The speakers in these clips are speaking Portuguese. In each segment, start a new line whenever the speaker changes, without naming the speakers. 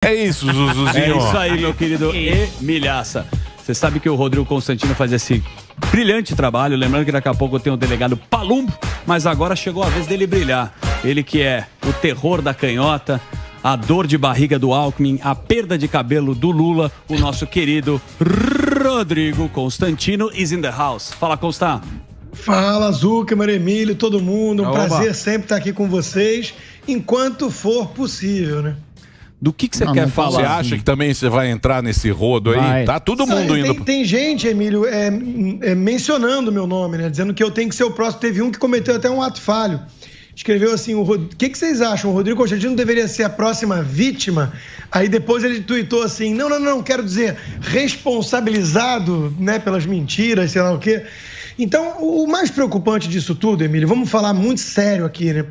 É isso, Zuzuzinho.
É isso aí, meu querido Emilhaça. Você sabe que o Rodrigo Constantino faz esse brilhante trabalho. Lembrando que daqui a pouco tem o delegado Palumbo, mas agora chegou a vez dele brilhar. Ele que é o terror da canhota, a dor de barriga do Alckmin, a perda de cabelo do Lula, o nosso querido Rodrigo Constantino is in the house. Fala, Constant.
Fala, Zuckerman, Emílio, todo mundo. Um prazer sempre estar aqui com vocês, enquanto for possível, né?
Do que você quer falar?
Você acha que também você vai entrar nesse rodo aí? Tá todo mundo indo.
Tem gente, Emílio, mencionando o meu nome, né? Dizendo que eu tenho que ser o próximo. Teve um que cometeu até um ato falho. Escreveu assim, o que vocês acham? O Rodrigo Constantino deveria ser a próxima vítima? Aí depois ele tuitou assim, não, quero dizer, responsabilizado, né, pelas mentiras, sei lá o quê. Então, o mais preocupante disso tudo, Emílio, vamos falar muito sério aqui, né?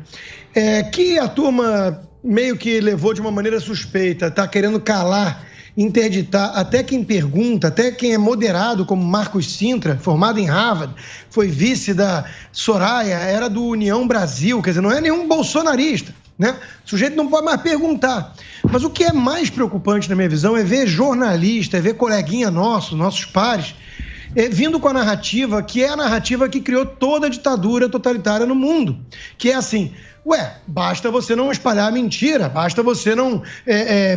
É que a turma meio que levou de uma maneira suspeita, tá querendo calar, interditar até quem pergunta, até quem é moderado, como Marcos Sintra, formado em Harvard, foi vice da Soraya, era do União Brasil, quer dizer, não é nenhum bolsonarista, né? O sujeito não pode mais perguntar. Mas o que é mais preocupante na minha visão é ver jornalista, é ver coleguinha nosso, nossos pares, vindo com a narrativa que é a narrativa que criou toda a ditadura totalitária no mundo, que é assim, basta você não espalhar mentira, basta você não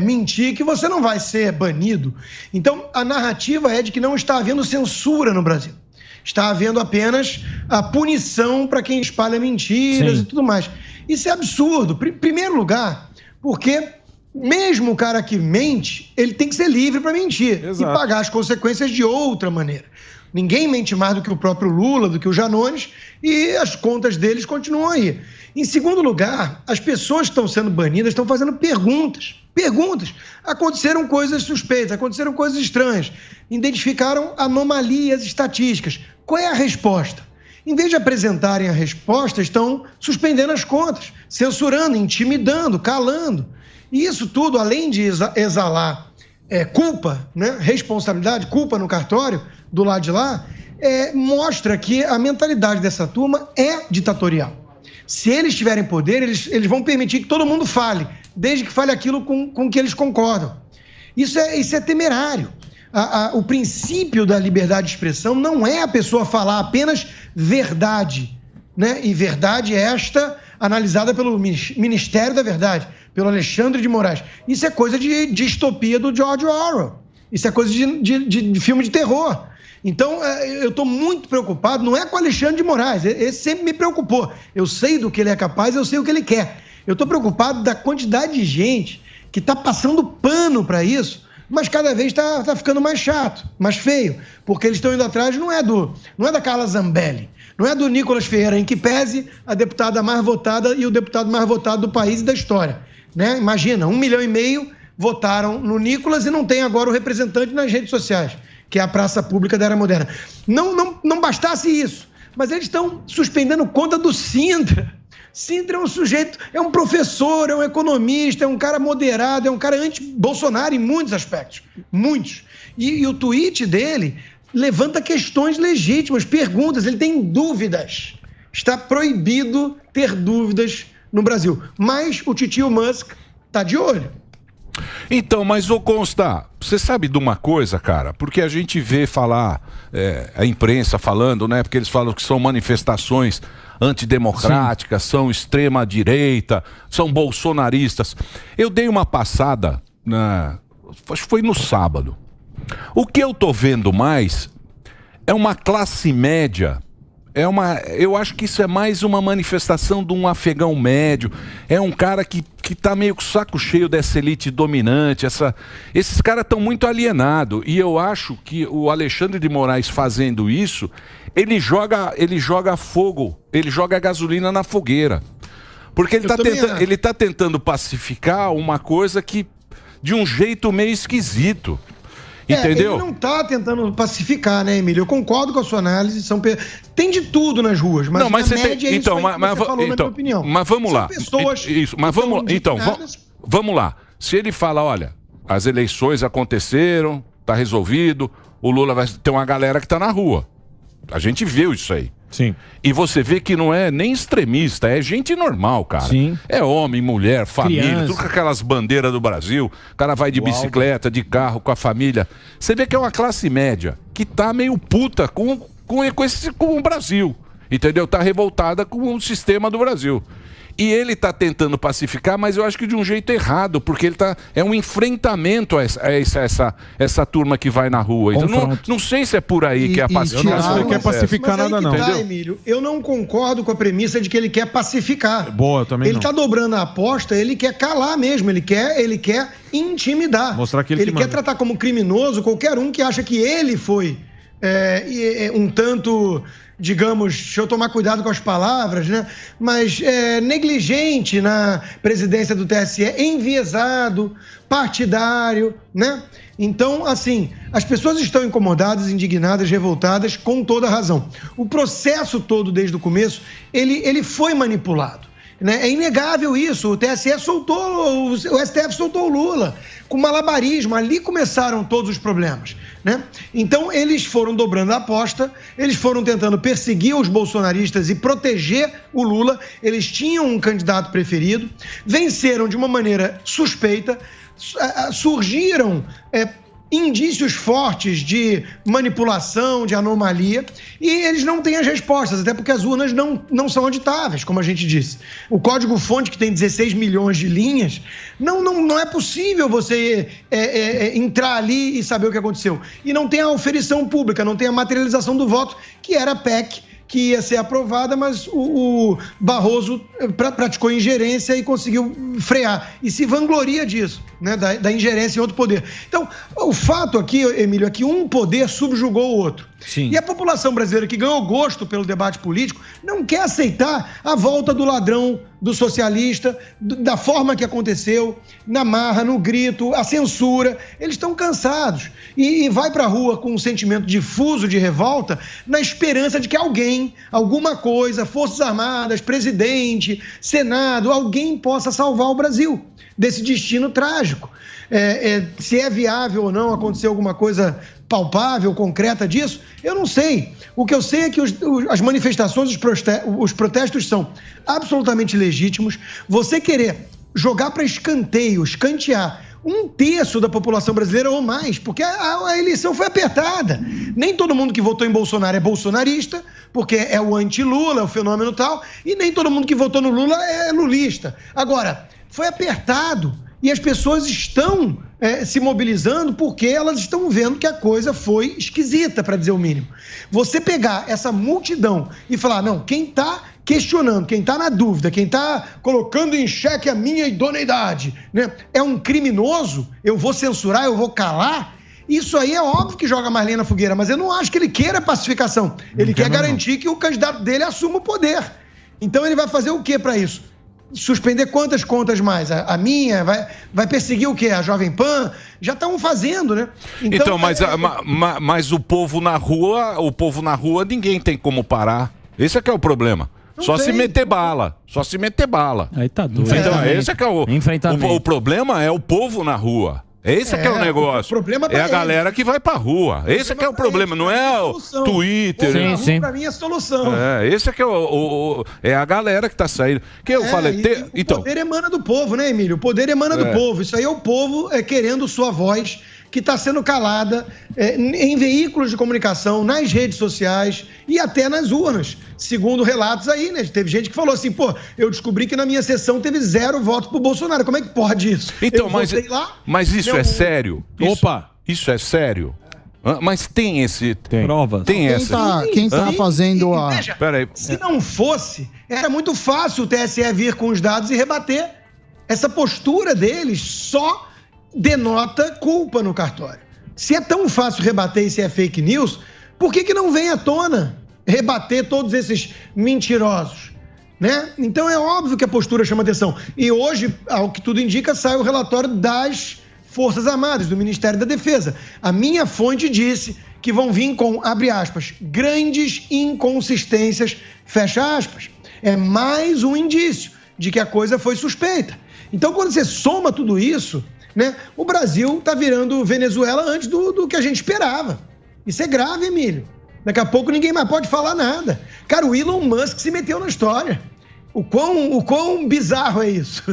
mentir que você não vai ser banido. Então, a narrativa é de que não está havendo censura no Brasil. Está havendo apenas a punição para quem espalha mentiras e tudo mais. Isso é absurdo. Primeiro lugar, porque mesmo o cara que mente, ele tem que ser livre para mentir. Exato. E pagar as consequências de outra maneira. Ninguém mente mais do que o próprio Lula, do que o Janones, e as contas deles continuam aí. Em segundo lugar, as pessoas que estão sendo banidas estão fazendo perguntas. Aconteceram coisas suspeitas, aconteceram coisas estranhas, identificaram anomalias estatísticas. Qual é a resposta? Em vez de apresentarem a resposta, estão suspendendo as contas, censurando, intimidando, calando. E isso tudo, além de exalar culpa, né, responsabilidade, culpa no cartório, do lado de lá, mostra que a mentalidade dessa turma é ditatorial. Se eles tiverem poder, eles vão permitir que todo mundo fale, desde que fale aquilo com que eles concordam. Isso é temerário. O princípio da liberdade de expressão não é a pessoa falar apenas verdade, né? E verdade esta analisada pelo Ministério da Verdade, pelo Alexandre de Moraes. Isso é coisa de distopia do George Orwell. Isso é coisa de filme de terror. Então, eu estou muito preocupado, não é com o Alexandre de Moraes, esse sempre me preocupou. Eu sei do que ele é capaz, eu sei o que ele quer. Eu estou preocupado da quantidade de gente que está passando pano para isso, mas cada vez está ficando mais chato, mais feio, porque eles estão indo atrás, não é da Carla Zambelli, não é do Nicolas Ferreira, em que pese a deputada mais votada e o deputado mais votado do país e da história. Né? Imagina, 1,5 milhão votaram no Nicolas e não tem agora o representante nas redes sociais, que é a praça pública da era moderna. Não bastasse isso, mas eles estão suspendendo conta do Sintra. Sintra é um sujeito, é um professor, é um economista, é um cara moderado, é um cara anti-Bolsonaro em muitos aspectos, muitos. E o tweet dele levanta questões legítimas, perguntas, ele tem dúvidas. Está proibido ter dúvidas no Brasil. Mas o titio Musk está de olho.
Então, mas ô Constant, você sabe de uma coisa, cara? Porque a gente vê falar, a imprensa falando, né? Porque eles falam que são manifestações antidemocráticas, são extrema-direita, são bolsonaristas. Eu dei uma passada, acho que foi no sábado. O que eu tô vendo mais é uma classe média. Eu acho que isso é mais uma manifestação de um afegão médio. É um cara que tá meio com o saco cheio dessa elite dominante. Esses caras estão muito alienados. E eu acho que o Alexandre de Moraes fazendo isso, ele joga fogo, ele joga gasolina na fogueira. Porque ele tá tentando pacificar uma coisa que de um jeito meio esquisito. Entendeu?
Ele não está tentando pacificar, né, Emílio? Eu concordo com a sua análise. Tem de tudo nas ruas, mas,
mas
na média é isso
então,
que você falou, na minha opinião.
Mas vamos lá.
Pessoas
isso, mas vamos, então, vamos lá. Se ele fala, olha, as eleições aconteceram, tá resolvido, o Lula vai ter uma galera que tá na rua. A gente viu isso aí.
Sim.
E você vê que não é nem extremista, é gente normal, cara.
Sim.
É homem, mulher, família,
Criança.
tudo com aquelas bandeiras do Brasil. O cara vai de bicicleta, de carro, com a família. Você vê que é uma classe média que tá meio puta com o Brasil. Entendeu? Tá revoltada com o sistema do Brasil. E ele tá tentando pacificar, mas eu acho que de um jeito errado, porque ele tá. É um enfrentamento a essa turma que vai na rua. Então, não sei se é por aí que é a pacificação.
Não quer pacificar nada, não.
Tá, Emílio, eu não concordo com a premissa de que ele quer pacificar.
Boa, também
ele
não.
tá dobrando a aposta, ele quer calar mesmo, ele quer intimidar.
Mostrar que ele
quer tratar como criminoso qualquer um que acha que ele foi um tanto, digamos, deixa eu tomar cuidado com as palavras, né? Mas negligente na presidência do TSE, enviesado, partidário, né? Então, assim, as pessoas estão incomodadas, indignadas, revoltadas, com toda razão. O processo todo, desde o começo, ele foi manipulado. Né? É inegável isso. O TSE soltou, o STF soltou o Lula com malabarismo. Ali começaram todos os problemas. Né? Então, eles foram dobrando a aposta, eles foram tentando perseguir os bolsonaristas e proteger o Lula. Eles tinham um candidato preferido, venceram de uma maneira suspeita, surgiram indícios fortes de manipulação, de anomalia, e eles não têm as respostas, até porque as urnas não são auditáveis, como a gente disse. O código-fonte, que tem 16 milhões de linhas, não é possível você entrar ali e saber o que aconteceu. E não tem a oferição pública, não tem a materialização do voto, que era a PEC, que ia ser aprovada, mas o Barroso praticou ingerência e conseguiu frear. E se vangloria disso, né, da ingerência em outro poder. Então, o fato aqui, Emílio, é que um poder subjugou o outro.
Sim.
E a população brasileira, que ganhou gosto pelo debate político, não quer aceitar a volta do ladrão, do socialista, da forma que aconteceu, na marra, no grito, a censura. Eles estão cansados. E vai para a rua com um sentimento difuso de revolta, na esperança de que alguém, alguma coisa, Forças Armadas, presidente, Senado, alguém possa salvar o Brasil desse destino trágico. Se é viável ou não acontecer alguma coisa palpável, concreta disso, eu não sei. O que eu sei é que as manifestações, os protestos são absolutamente legítimos. Você querer jogar para escanteio, escantear um terço da população brasileira ou mais, porque a eleição foi apertada. Nem todo mundo que votou em Bolsonaro é bolsonarista, porque é o anti-Lula, é o fenômeno tal, e nem todo mundo que votou no Lula é lulista. Agora, foi apertado. E as pessoas estão se mobilizando porque elas estão vendo que a coisa foi esquisita, para dizer o mínimo. Você pegar essa multidão e falar, não, quem está questionando, quem está na dúvida, quem está colocando em xeque a minha idoneidade, né, é um criminoso, eu vou censurar, eu vou calar, isso aí é óbvio que joga mais lenha na fogueira, mas eu não acho que ele queira pacificação. Ele quer garantir que o candidato dele assuma o poder. Então ele vai fazer o que para isso? Suspender quantas contas mais? A minha? Vai perseguir o quê? A Jovem Pan? Já estão fazendo, né?
Então, mas o povo na rua, ninguém tem como parar. Esse é que é o problema. Só se meter bala.
Aí tá doido.
Então, esse é que é
Enfrentamento.
o problema é o povo na rua. Esse que é o negócio.
O problema
é a galera que vai pra rua. Esse é que é o problema, não é o Twitter.
Sim.
Pra mim é a solução.
Esse é que é a galera que tá saindo. Que eu falei.
O poder emana do povo, né, Emílio? O poder emana do povo. Isso aí é o povo querendo sua voz, que está sendo calada em veículos de comunicação, nas redes sociais e até nas urnas, segundo relatos aí, né? Teve gente que falou assim, eu descobri que na minha sessão teve 0 votos pro Bolsonaro. Como é que pode isso?
Então, mas isso é sério? Isso é sério? Mas tem
provas.
Tem
Quem tá fazendo a...
Veja, se não fosse, era muito fácil o TSE vir com os dados e rebater. Essa postura deles só denota culpa no cartório. Se é tão fácil rebater e se é fake news, por que não vem à tona rebater todos esses mentirosos? Né? Então é óbvio que a postura chama atenção. E hoje, ao que tudo indica, sai o relatório das Forças Armadas, do Ministério da Defesa. A minha fonte disse que vão vir com, abre aspas, grandes inconsistências, fecha aspas. É mais um indício de que a coisa foi suspeita. Então, quando você soma tudo isso, né, o Brasil está virando Venezuela antes do que a gente esperava. Isso é grave, Emílio. Daqui a pouco ninguém mais pode falar nada. Cara, o Elon Musk se meteu na história. O quão bizarro é isso?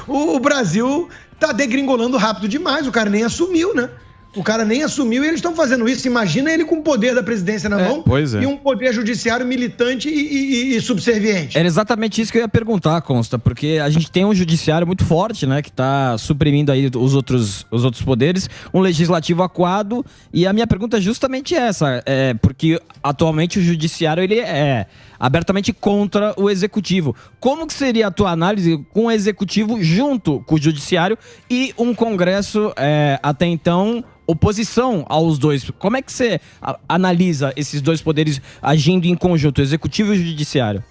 O Brasil tá degringolando rápido demais, o cara nem assumiu, né? O cara nem assumiu e eles estão fazendo isso. Imagina ele com o poder da presidência na mão e um poder judiciário militante e subserviente.
Era exatamente isso que eu ia perguntar, Consta, porque a gente tem um judiciário muito forte, né, que está suprimindo aí os outros poderes, um legislativo acuado, e a minha pergunta é justamente essa, porque atualmente o judiciário ele é abertamente contra o executivo. Como que seria a tua análise com o executivo junto com o judiciário e um Congresso até então oposição aos dois? Como é que você analisa esses dois poderes agindo em conjunto, o executivo e o judiciário?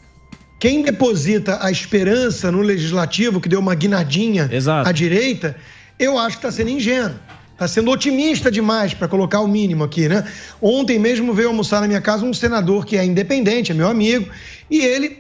Quem deposita a esperança no legislativo, que deu uma guinadinha à direita, eu acho que está sendo ingênuo. Está sendo otimista demais, para colocar o mínimo aqui, né? Ontem mesmo veio almoçar na minha casa um senador que é independente, é meu amigo, e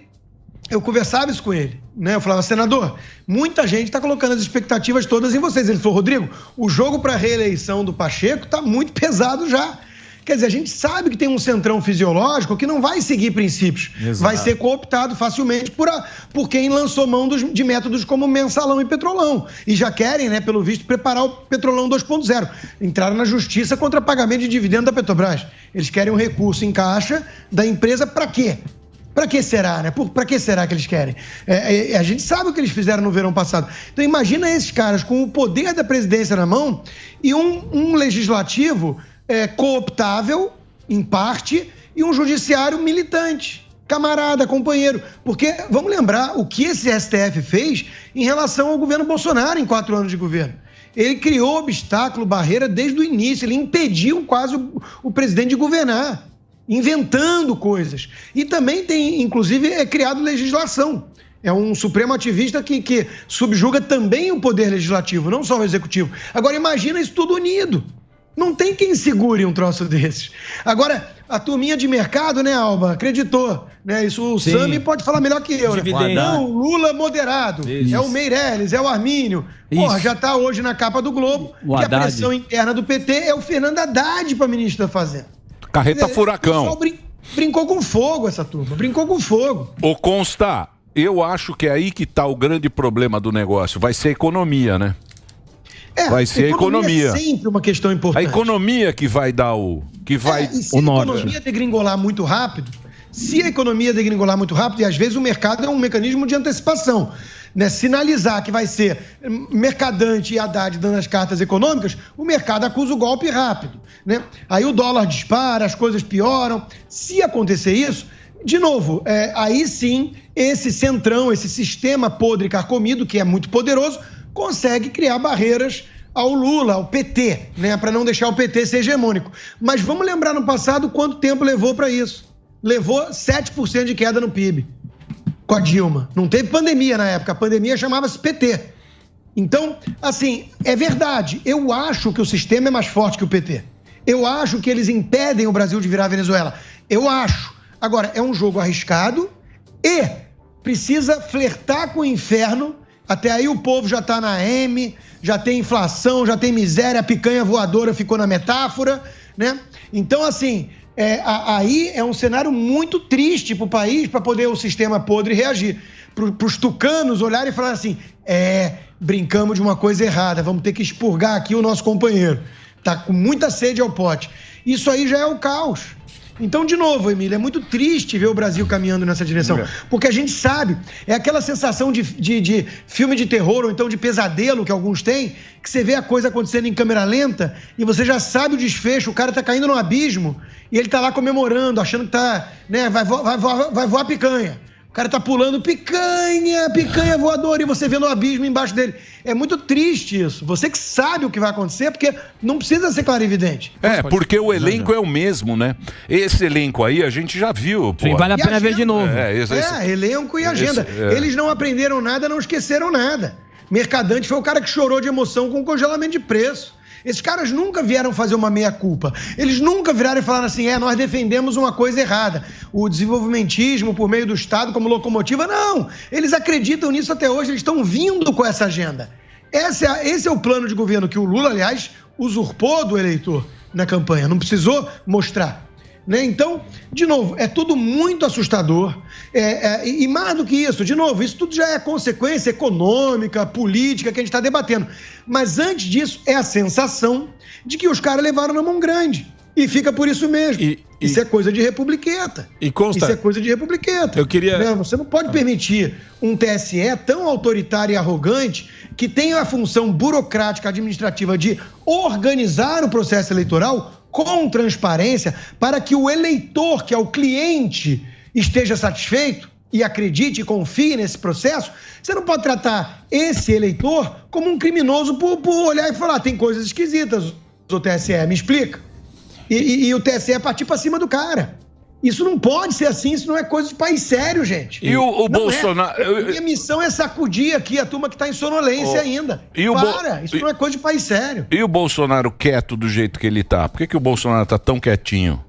eu conversava isso com ele, né? Eu falava, senador, muita gente está colocando as expectativas todas em vocês. Ele falou, Rodrigo, o jogo para a reeleição do Pacheco está muito pesado já. Quer dizer, a gente sabe que tem um centrão fisiológico que não vai seguir princípios. Exato. Vai ser cooptado facilmente por quem lançou mão de métodos como mensalão e petrolão. E já querem, né, pelo visto, preparar o petrolão 2.0. Entraram na justiça contra pagamento de dividendo da Petrobras. Eles querem um recurso em caixa da empresa para quê? Para que será, né? Para que será que eles querem? A gente sabe o que eles fizeram no verão passado. Então imagina esses caras com o poder da presidência na mão e um legislativo cooptável, em parte, e um judiciário militante, camarada, companheiro. Porque, vamos lembrar, o que esse STF fez em relação ao governo Bolsonaro em 4 anos de governo. Ele criou obstáculo, barreira desde o início, ele impediu quase o presidente de governar, inventando coisas. E também tem, inclusive, criado legislação. É um supremo ativista que subjuga também o poder legislativo, não só o executivo. Agora, imagina isso tudo unido. Não tem quem segure um troço desses. Agora, a turminha de mercado, né, Alba, acreditou. Né? Isso o Sami pode falar melhor que eu. Né? Não, Lula moderado. Isso. É o Meirelles, é o Armínio. Porra, já está hoje na capa do Globo. E a pressão interna do PT é o Fernando Haddad para ministro da Fazenda.
Carreta furacão.
Brincou com fogo essa turma. Brincou com fogo.
Ô, Consta, eu acho que é aí que está o grande problema do negócio. Vai ser a economia, né? Vai ser a economia.
É sempre uma questão importante.
A economia que vai dar o
se a economia degringolar muito rápido, e às vezes o mercado é um mecanismo de antecipação, né? Sinalizar que vai ser Mercadante e Haddad dando as cartas econômicas, o mercado acusa o golpe rápido, né? Aí o dólar dispara, as coisas pioram. Se acontecer isso, de novo, aí sim, esse centrão, esse sistema podre e carcomido, que é muito poderoso, consegue criar barreiras ao Lula, ao PT, né, para não deixar o PT ser hegemônico. Mas vamos lembrar no passado quanto tempo levou para isso. Levou 7% de queda no PIB com a Dilma. Não teve pandemia na época, a pandemia chamava-se PT. Então, assim, é verdade, eu acho que o sistema é mais forte que o PT. Eu acho que eles impedem o Brasil de virar a Venezuela. Eu acho. Agora, é um jogo arriscado e precisa flertar com o inferno. Até aí o povo já está na M, já tem inflação, já tem miséria, a picanha voadora ficou na metáfora, né? Então, assim, aí é um cenário muito triste para o país, para poder o sistema podre reagir. Para os tucanos olharem e falar assim, brincamos de uma coisa errada, vamos ter que expurgar aqui o nosso companheiro. Tá com muita sede ao pote. Isso aí já é o caos. Então, de novo, Emília, é muito triste ver o Brasil caminhando nessa direção, porque a gente sabe, é aquela sensação de filme de terror ou então de pesadelo que alguns têm, que você vê a coisa acontecendo em câmera lenta e você já sabe o desfecho, o cara tá caindo no abismo e ele tá lá comemorando, achando que tá, né, vai voar picanha. O cara tá pulando picanha voadora, e você vê no abismo embaixo dele. É muito triste isso. Você que sabe o que vai acontecer, porque não precisa ser clarividente.
Porque o elenco é o mesmo, né? Esse elenco aí a gente já viu.
Sim, vale a pena ver de novo.
Elenco e agenda. Eles não aprenderam nada, não esqueceram nada. Mercadante foi o cara que chorou de emoção com o congelamento de preço. Esses caras nunca vieram fazer uma meia-culpa. Eles nunca viraram e falaram assim, nós defendemos uma coisa errada. O desenvolvimentismo por meio do Estado como locomotiva, não. Eles acreditam nisso até hoje, eles estão vindo com essa agenda. Esse é o plano de governo que o Lula, aliás, usurpou do eleitor na campanha, não precisou mostrar. né? Então, de novo, é tudo muito assustador. E mais do que isso, de novo, isso tudo já é consequência econômica, política que a gente está debatendo. Mas antes disso, é a sensação de que os caras levaram na mão grande. E fica por isso mesmo. Isso é coisa de republiqueta.
Isso
é coisa de republiqueta. Você não pode permitir um TSE tão autoritário e arrogante que tem a função burocrática administrativa de organizar o processo eleitoral com transparência para que o eleitor, que é o cliente, esteja satisfeito e acredite e confie nesse processo. Você não pode tratar esse eleitor como um criminoso por olhar e falar tem coisas esquisitas, o TSE, me explica. E o TSE partir para cima do cara. Isso não pode ser assim, isso não é coisa de país sério, gente.
E o Bolsonaro...
Minha missão é sacudir aqui a turma que está em sonolência ainda. Isso não é coisa de país sério.
E o Bolsonaro quieto do jeito que ele tá? Por que o Bolsonaro tá tão quietinho?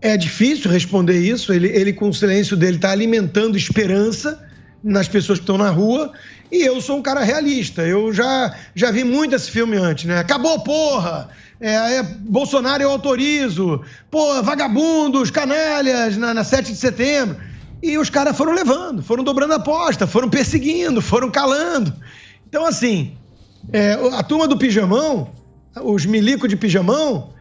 É difícil responder isso. Ele com o silêncio dele está alimentando esperança nas pessoas que estão na rua. E eu sou um cara realista. Eu já vi muito esse filme antes, né? Acabou, porra! Bolsonaro eu autorizo, vagabundos, canalhas na 7 de setembro. E os caras foram levando, foram dobrando a aposta, foram perseguindo, foram calando. Então, assim, a turma do pijamão, os milicos de pijamão,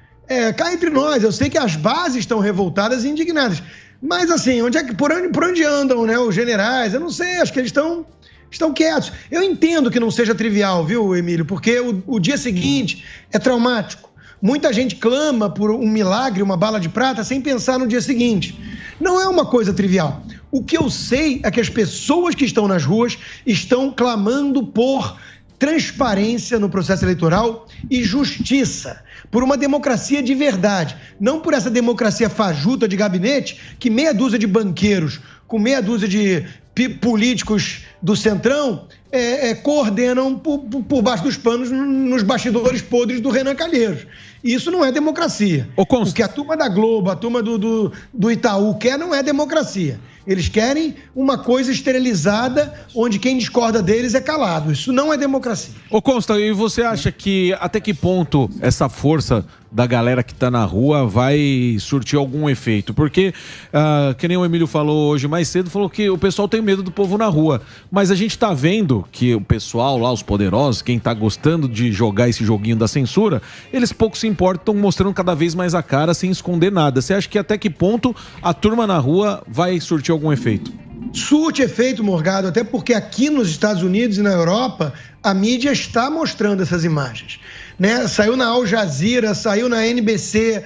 cá entre nós, eu sei que as bases estão revoltadas e indignadas. Mas, assim, por onde andam, né, os generais? Eu não sei, acho que eles estão quietos. Eu entendo que não seja trivial, viu, Emílio? Porque o dia seguinte é traumático. Muita gente clama por um milagre, uma bala de prata, sem pensar no dia seguinte. Não é uma coisa trivial. O que eu sei é que as pessoas que estão nas ruas estão clamando por transparência no processo eleitoral e justiça, por uma democracia de verdade, não por essa democracia fajuta de gabinete que meia dúzia de banqueiros com meia dúzia de políticos do Centrão coordenam por baixo dos panos nos bastidores podres do Renan Calheiros. Isso não é democracia. O que a turma da Globo, a turma do Itaú quer não é democracia. Eles querem uma coisa esterilizada onde quem discorda deles é calado. Isso não é democracia.
Ô Consta, e você acha que até que ponto essa força da galera que tá na rua vai surtir algum efeito? Porque, que nem o Emílio falou hoje mais cedo, falou que o pessoal tem medo do povo na rua. Mas a gente tá vendo que o pessoal lá, os poderosos, quem tá gostando de jogar esse joguinho da censura, eles pouco se importam, mostrando cada vez mais a cara sem esconder nada. Você acha que até que ponto a turma na rua vai surtir algum efeito?
Surte efeito, Morgado, até porque aqui nos Estados Unidos e na Europa, a mídia está mostrando essas imagens, né? Saiu na Al Jazeera, saiu na NBC,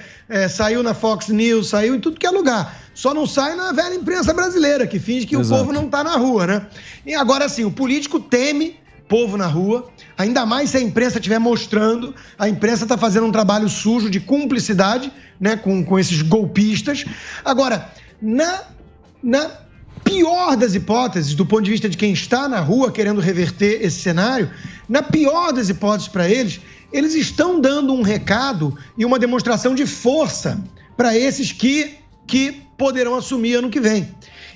saiu na Fox News, saiu em tudo que é lugar. Só não sai na velha imprensa brasileira, que finge que Exato. O povo não está na rua, né? E agora sim, o político teme povo na rua, ainda mais se a imprensa estiver mostrando. A imprensa está fazendo um trabalho sujo de cumplicidade, né, com esses golpistas. Agora, na pior das hipóteses, do ponto de vista de quem está na rua querendo reverter esse cenário, na pior das hipóteses para eles estão dando um recado e uma demonstração de força para esses que poderão assumir ano que vem.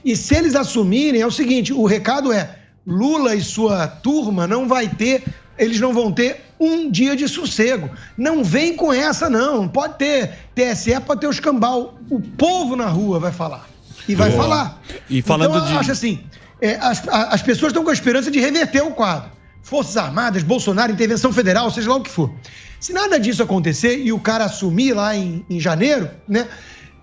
E se eles assumirem, é o seguinte, o recado é: Lula e sua turma eles não vão ter um dia de sossego. Não vem com essa, não. Pode ter TSE, pode ter o escambau. O povo na rua vai falar. E vai falar.
E falando
então, eu acho assim, as pessoas estão com a esperança de reverter o quadro. Forças Armadas, Bolsonaro, intervenção federal, seja lá o que for. Se nada disso acontecer e o cara assumir lá em janeiro, né?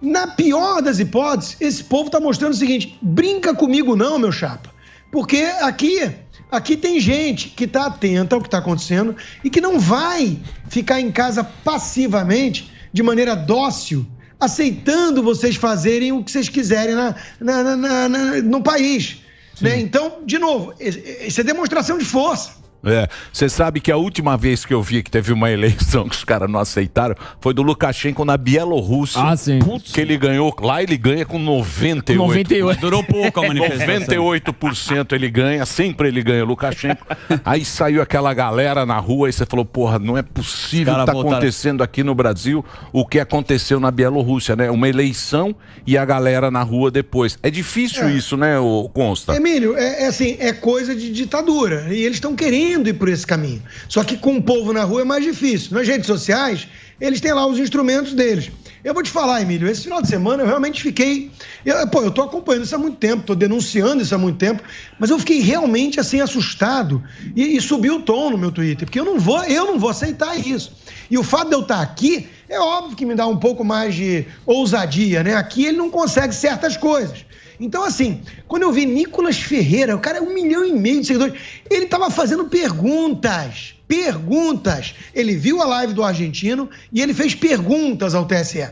Na pior das hipóteses, esse povo está mostrando o seguinte: brinca comigo não, meu chapa. Porque aqui tem gente que está atenta ao que está acontecendo e que não vai ficar em casa passivamente, de maneira dócil, aceitando vocês fazerem o que vocês quiserem no país. Né? Então, de novo, isso é demonstração de força.
Você sabe que a última vez que eu vi que teve uma eleição que os caras não aceitaram foi do Lukashenko na Bielorrússia.
Ah, sim.
Que ele ganhou, lá ele ganha com 98%.
Durou pouco a manifestação.
98% ele ganha, sempre ele ganha, Lukashenko. Aí saiu aquela galera na rua e você falou, porra, não é possível que tá acontecendo aqui no Brasil o que aconteceu na Bielorrússia, né? Uma eleição e a galera na rua depois. É difícil isso, né, Consta?
Emílio, é coisa de ditadura e eles estão querendo ir por esse caminho. Só que com o povo na rua é mais difícil. Nas redes sociais, eles têm lá os instrumentos deles. Eu vou te falar, Emílio, esse final de semana eu realmente fiquei... Eu tô acompanhando isso há muito tempo, tô denunciando isso há muito tempo, mas eu fiquei realmente, assim, assustado e subi o tom no meu Twitter, porque eu não vou aceitar isso. E o fato de eu estar aqui, é óbvio que me dá um pouco mais de ousadia, né? Aqui ele não consegue certas coisas. Então, assim, quando eu vi Nicolas Ferreira, o cara é 1,5 milhão de seguidores, ele estava fazendo perguntas. Ele viu a live do argentino e ele fez perguntas ao TSE.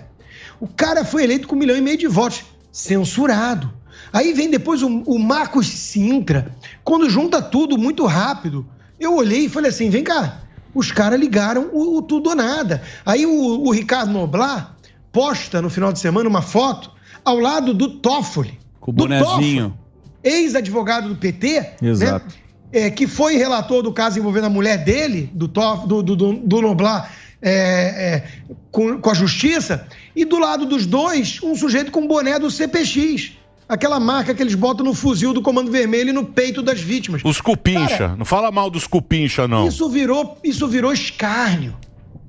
O cara foi eleito com 1,5 milhão de votos, censurado. Aí vem depois o Marcos Sintra, quando junta tudo muito rápido. Eu olhei e falei assim, vem cá, os caras ligaram o tudo ou nada. Aí o Ricardo Noblat posta no final de semana uma foto ao lado do Toffoli.
Com o bonezinho.
Ex-advogado do PT,
Exato.
Né? Que foi relator do caso envolvendo a mulher dele, do Noblat, com a justiça, e do lado dos dois, um sujeito com boné do CPX, aquela marca que eles botam no fuzil do Comando Vermelho e no peito das vítimas.
Os cupincha, cara, não fala mal dos cupincha, não.
Isso virou escárnio.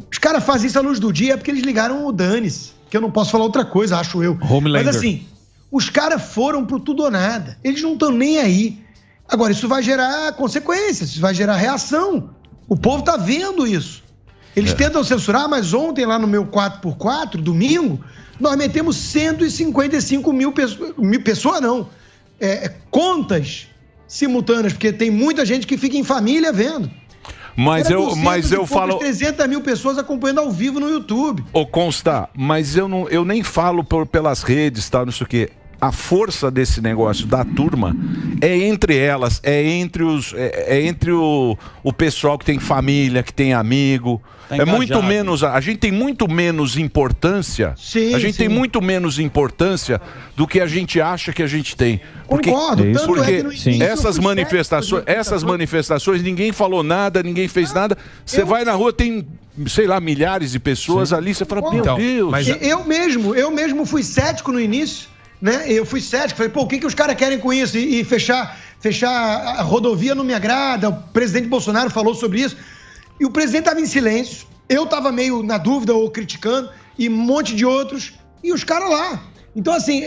Os caras fazem isso à luz do dia porque eles ligaram o dane-se, que eu não posso falar outra coisa, acho eu.
Homelander.
Mas assim, os caras foram pro tudo ou nada. Eles não estão nem aí. Agora, isso vai gerar consequências, isso vai gerar reação. O povo tá vendo isso. Eles tentam censurar, mas ontem lá no meu 4x4, domingo, nós metemos 155 mil pessoas, contas simultâneas, porque tem muita gente que fica em família vendo.
Mas eu falo...
300 mil pessoas acompanhando ao vivo no YouTube.
Ô, Consta, mas eu nem falo pelas redes, tal, não sei o quê. A força desse negócio da turma é entre elas, é entre o pessoal que tem família, que tem amigo. Tá engajado. Muito menos, a gente tem muito menos importância.
Sim,
a gente tem muito menos importância do que a gente acha que a gente tem.
Concordo.
Porque essas manifestações, ninguém falou nada, ninguém fez nada. Você vai na rua, tem, sei lá, milhares de pessoas ali, você fala, meu Deus.
Mas eu mesmo fui cético no início. Né? Eu fui cético, falei, o que os caras querem com isso? E fechar a rodovia não me agrada, o presidente Bolsonaro falou sobre isso. E o presidente estava em silêncio, eu estava meio na dúvida ou criticando, e um monte de outros, e os caras lá. Então, assim,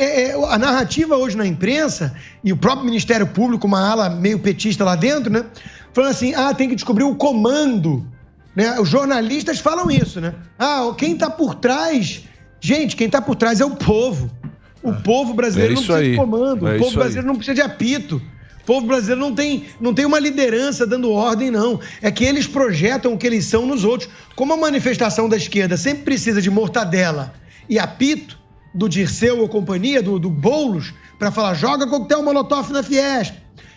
a narrativa hoje na imprensa, e o próprio Ministério Público, uma ala meio petista lá dentro, né? Falando assim, tem que descobrir o comando. Né? Os jornalistas falam isso, né? Quem está por trás... Gente, quem está por trás é o povo. O povo brasileiro não precisa de comando, o povo brasileiro não precisa de apito. O povo brasileiro não tem uma liderança dando ordem, não. É que eles projetam o que eles são nos outros. Como a manifestação da esquerda sempre precisa de mortadela e apito, do Dirceu ou companhia, do Boulos, para falar, joga coquetel molotov na Fiesp.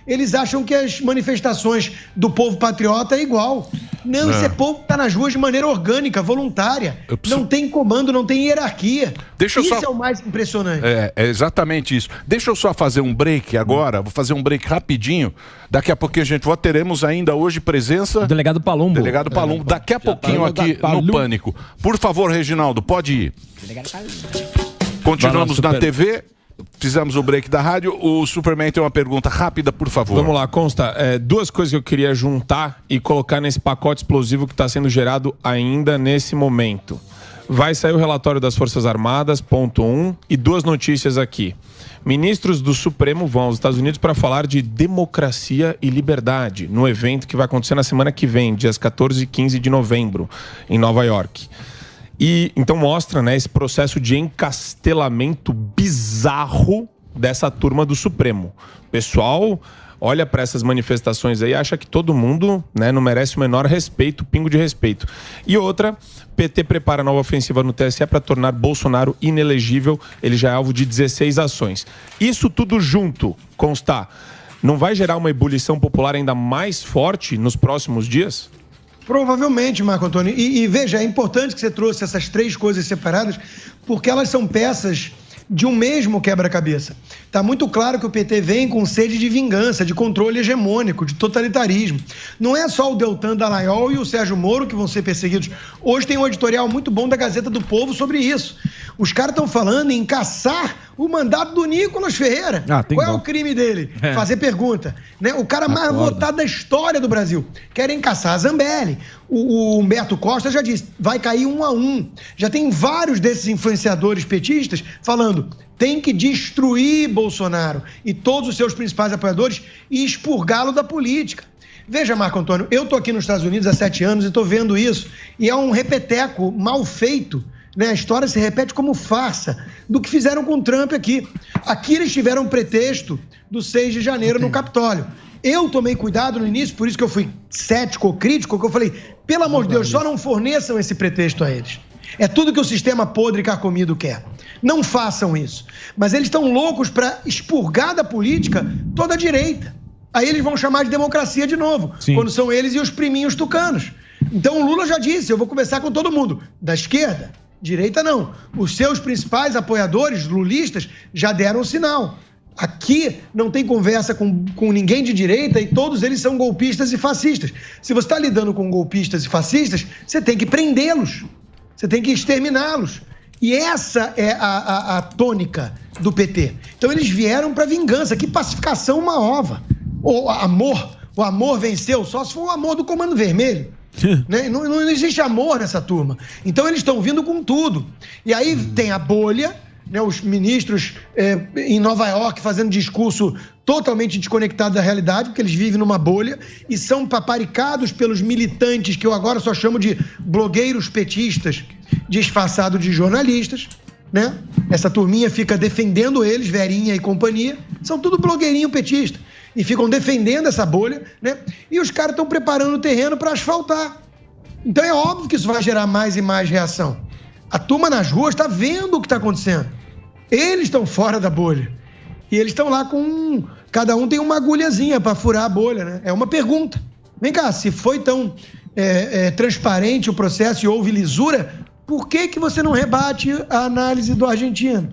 Eles acham que as manifestações do povo patriota é igual. Não, esse povo está nas ruas de maneira orgânica, voluntária. Não tem comando, não tem hierarquia. Isso é o mais impressionante.
É exatamente isso. Deixa eu só fazer um break agora. Vou fazer um break rapidinho. Daqui a pouquinho, teremos ainda hoje presença...
Delegado Palumbo.
Delegado Palumbo. Daqui a pouquinho aqui no Pânico. Por favor, Reginaldo, pode ir. Continuamos na TV... Fizemos o break da rádio. O Superman tem uma pergunta rápida, por favor.
Vamos lá, Consta. Duas coisas que eu queria juntar e colocar nesse pacote explosivo que está sendo gerado ainda nesse momento. Vai sair o relatório das Forças Armadas, ponto 1, e duas notícias aqui. Ministros do Supremo vão aos Estados Unidos para falar de democracia e liberdade no evento que vai acontecer na semana que vem, dias 14 e 15 de novembro, em Nova York. E então mostra, né, esse processo de encastelamento bizarro dessa turma do Supremo. O pessoal olha para essas manifestações aí e acha que todo mundo, né, não merece o menor respeito, pingo de respeito. E outra, PT prepara nova ofensiva no TSE para tornar Bolsonaro inelegível. Ele já é alvo de 16 ações. Isso tudo junto, Consta, não vai gerar uma ebulição popular ainda mais forte nos próximos dias?
Provavelmente, Marco Antônio. E veja, é importante que você trouxe essas três coisas separadas, porque elas são peças de um mesmo quebra-cabeça. Está muito claro que o PT vem com sede de vingança, de controle hegemônico, de totalitarismo. Não é só o Deltan Dallagnol e o Sérgio Moro que vão ser perseguidos. Hoje tem um editorial muito bom da Gazeta do Povo sobre isso. Os caras estão falando em caçar o mandato do Nicolas Ferreira. Qual é o crime dele? Fazer pergunta. Né? O cara mais votado da história do Brasil. Querem caçar a Zambelli. O Humberto Costa já disse, vai cair 1-1. Já tem vários desses influenciadores petistas falando, tem que destruir Bolsonaro e todos os seus principais apoiadores e expurgá-lo da política. Veja, Marco Antônio, eu estou aqui nos Estados Unidos há 7 anos e estou vendo isso. E é um repeteco mal feito, né? A história se repete como farsa do que fizeram com o Trump aqui. Aqui eles tiveram pretexto do 6 de janeiro no Capitólio. Eu tomei cuidado no início, por isso que eu fui cético, crítico, que eu falei, pelo amor de Deus, só não forneçam esse pretexto a eles. É tudo que o sistema podre e carcomido quer. Não façam isso. Mas eles estão loucos para expurgar da política toda a direita. Aí eles vão chamar de democracia de novo, quando são eles e os priminhos tucanos. Então o Lula já disse, eu vou conversar com todo mundo. Da esquerda, direita não. Os seus principais apoiadores, lulistas, já deram o sinal. Aqui não tem conversa com ninguém de direita e todos eles são golpistas e fascistas. Se você está lidando com golpistas e fascistas, você tem que prendê-los. Você tem que exterminá-los. E essa é a tônica do PT. Então eles vieram para vingança. Que pacificação uma ova. O amor venceu, só se for o amor do Comando Vermelho. Né? Não existe amor nessa turma. Então eles estão vindo com tudo. E aí tem a bolha, né? Os ministros em Nova York fazendo discurso totalmente desconectado da realidade, porque eles vivem numa bolha e são paparicados pelos militantes, que eu agora só chamo de blogueiros petistas, disfarçados de jornalistas. Né? Essa turminha fica defendendo eles, Verinha e companhia, são tudo blogueirinho petista. E ficam defendendo essa bolha, né? E os caras estão preparando o terreno para asfaltar. Então é óbvio que isso vai gerar mais e mais reação. A turma nas ruas está vendo o que está acontecendo. Eles estão fora da bolha. E eles estão lá com... Cada um tem uma agulhazinha para furar a bolha, né? É uma pergunta. Vem cá, se foi tão transparente o processo e houve lisura, por que você não rebate a análise do argentino?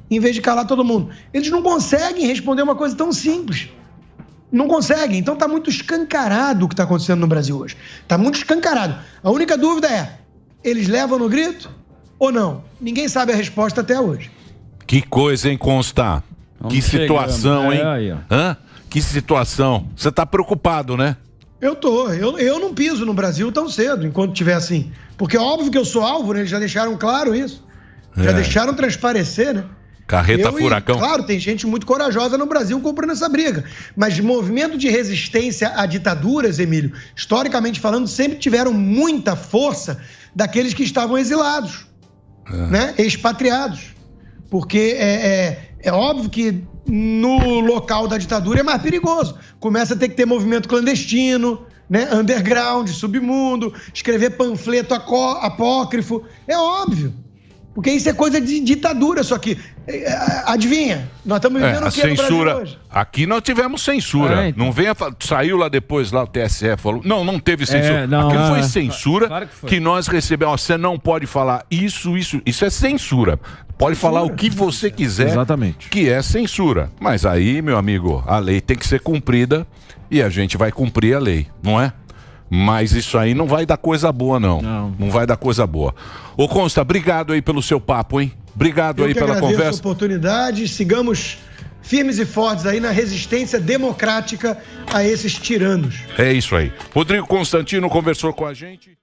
Em vez de calar todo mundo. Eles não conseguem responder uma coisa tão simples. Não conseguem. Então está muito escancarado o que está acontecendo no Brasil hoje. Está muito escancarado. A única dúvida é, eles levam no grito ou não? Ninguém sabe a resposta até hoje.
Que coisa, hein, Constar? Que situação, hein? Hã? Que situação. Você está preocupado, né?
Eu tô. Eu não piso no Brasil tão cedo, enquanto tiver assim. Porque é óbvio que eu sou alvo, né? Eles já deixaram claro isso. Já deixaram transparecer, né?
Carreta furacão.
Claro, tem gente muito corajosa no Brasil comprando essa briga. Mas movimento de resistência a ditaduras, Emílio, historicamente falando, sempre tiveram muita força daqueles que estavam exilados, né? Expatriados. Porque é óbvio que no local da ditadura é mais perigoso. Começa a ter que ter movimento clandestino, né? Underground, submundo, escrever panfleto apócrifo. É óbvio. Porque isso é coisa de ditadura, só que, adivinha, nós estamos vivendo o que no Brasil hoje?
Aqui nós tivemos censura.
Então.
Não venha, saiu lá depois, lá o TSE falou, não teve censura. Aquilo foi censura
claro
que nós recebemos. Você não pode falar isso é censura. Pode falar o que você quiser,
exatamente,
que é censura. Mas aí, meu amigo, a lei tem que ser cumprida e a gente vai cumprir a lei, não é? Mas isso aí não vai dar coisa boa, não. Não vai dar coisa boa. Ô Consta, obrigado aí pelo seu papo, hein? Obrigado aí pela conversa.
A oportunidade, sigamos firmes e fortes aí na resistência democrática a esses tiranos.
É isso aí. Rodrigo Constantino conversou com a gente.